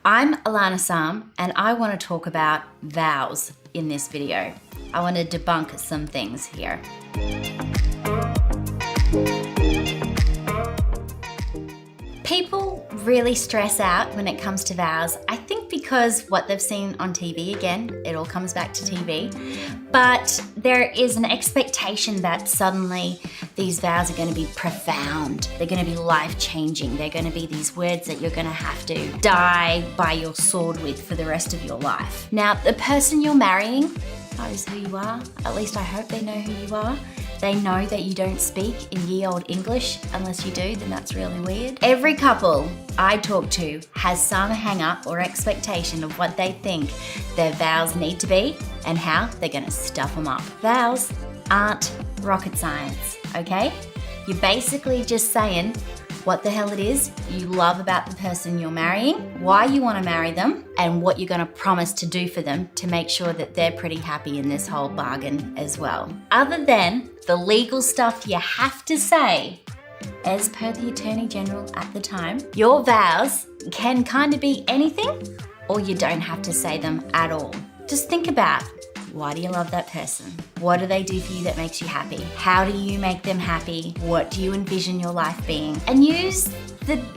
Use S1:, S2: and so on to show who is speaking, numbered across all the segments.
S1: I'm ALANA SALM and I want to talk about vows in this video. I want to debunk some things here. People really stress out when it comes to vows. I think because what they've seen on TV, again, it all comes back to TV, but there is an expectation that suddenly these vows are going to be profound. They're going to be life-changing. They're going to be these words that you're going to have to die by your sword with for the rest of your life. Now, the person you're marrying knows who you are. At least I hope they know who you are. They know that you don't speak in ye old English. Unless you do, then that's really weird. Every couple I talk to has some hang up or expectation of what they think their vows need to be and how they're gonna stuff them up. Vows aren't rocket science, okay? You're basically just saying what the hell it is you love about the person you're marrying, why you want to marry them, and what you're going to promise to do for them to make sure that they're pretty happy in this whole bargain as well. Other than the legal stuff you have to say, as per the Attorney General at the time, your vows can kind of be anything, or you don't have to say them at all. Just think about, why do you love that person? What do they do for you that makes you happy? How do you make them happy? What do you envision your life being? And use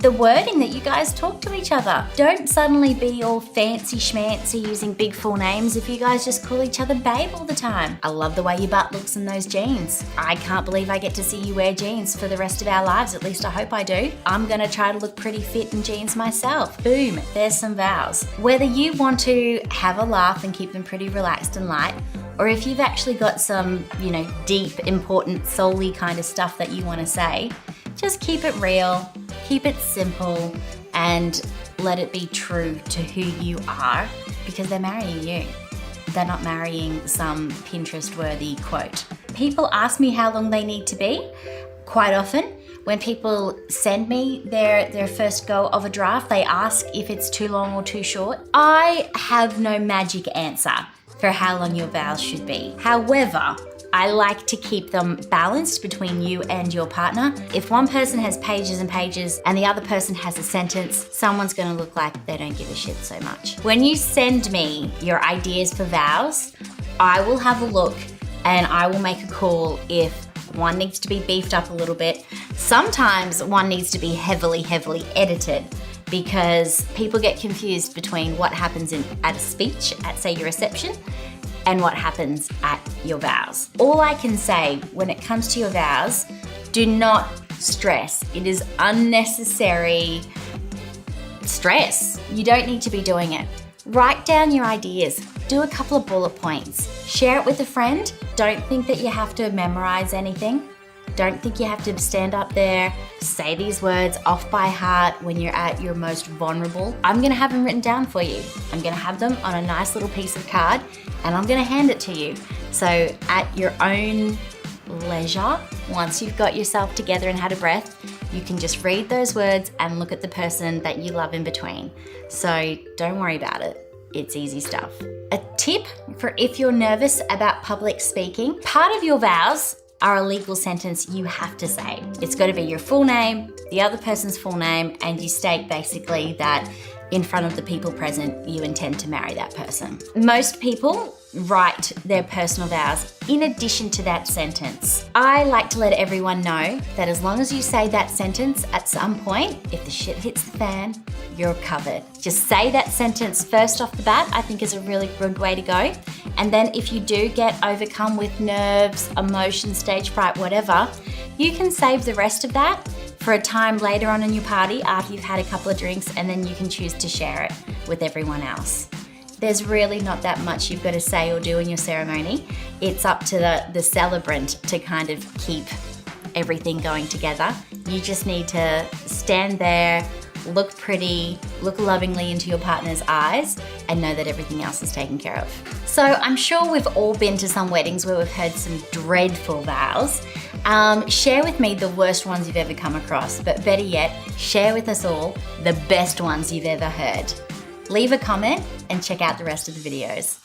S1: the wording that you guys talk to each other. Don't suddenly be all fancy schmancy using big full names if you guys just call each other babe all the time. I love the way your butt looks in those jeans. I can't believe I get to see you wear jeans for the rest of our lives. At least I hope I do. I'm gonna try to look pretty fit in jeans myself. Boom, there's some vows. Whether you want to have a laugh and keep them pretty relaxed and light, or if you've actually got some, deep, important, soul-y kind of stuff that you want to say, just keep it real, keep it simple, and let it be true to who you are, because they're marrying you. They're not marrying some Pinterest-worthy quote. People ask me how long they need to be. Quite often, when people send me their first go of a draft, they ask if it's too long or too short. I have no magic answer for how long your vows should be. However, I like to keep them balanced between you and your partner. If one person has pages and pages and the other person has a sentence, someone's gonna look like they don't give a shit so much. When you send me your ideas for vows, I will have a look and I will make a call if one needs to be beefed up a little bit. Sometimes one needs to be heavily edited, because people get confused between what happens at a speech, at say your reception, and what happens at your vows. All I can say when it comes to your vows, do not stress. It is unnecessary stress. You don't need to be doing it. Write down your ideas. Do a couple of bullet points. Share it with a friend. Don't think that you have to memorize anything. Don't think you have to stand up there, say these words off by heart when you're at your most vulnerable. I'm gonna have them written down for you. I'm gonna have them on a nice little piece of card and I'm gonna hand it to you. So at your own leisure, once you've got yourself together and had a breath, you can just read those words and look at the person that you love in between. So don't worry about it. It's easy stuff. A tip for if you're nervous about public speaking, part of your vows are a legal sentence you have to say. It's got to be your full name, the other person's full name, and you state basically that in front of the people present, you intend to marry that person. Most people write their personal vows in addition to that sentence. I like to let everyone know that as long as you say that sentence at some point, if the shit hits the fan, you're covered. Just say that sentence first off the bat, I think is a really good way to go. And then if you do get overcome with nerves, emotion, stage fright, whatever, you can save the rest of that for a time later on in your party after you've had a couple of drinks, and then you can choose to share it with everyone else. There's really not that much you've got to say or do in your ceremony. It's up to the celebrant to kind of keep everything going together. You just need to stand there, look pretty, look lovingly into your partner's eyes, and know that everything else is taken care of. So I'm sure we've all been to some weddings where we've heard some dreadful vows. Share with me the worst ones you've ever come across, but better yet, share with us all the best ones you've ever heard. Leave a comment and check out the rest of the videos.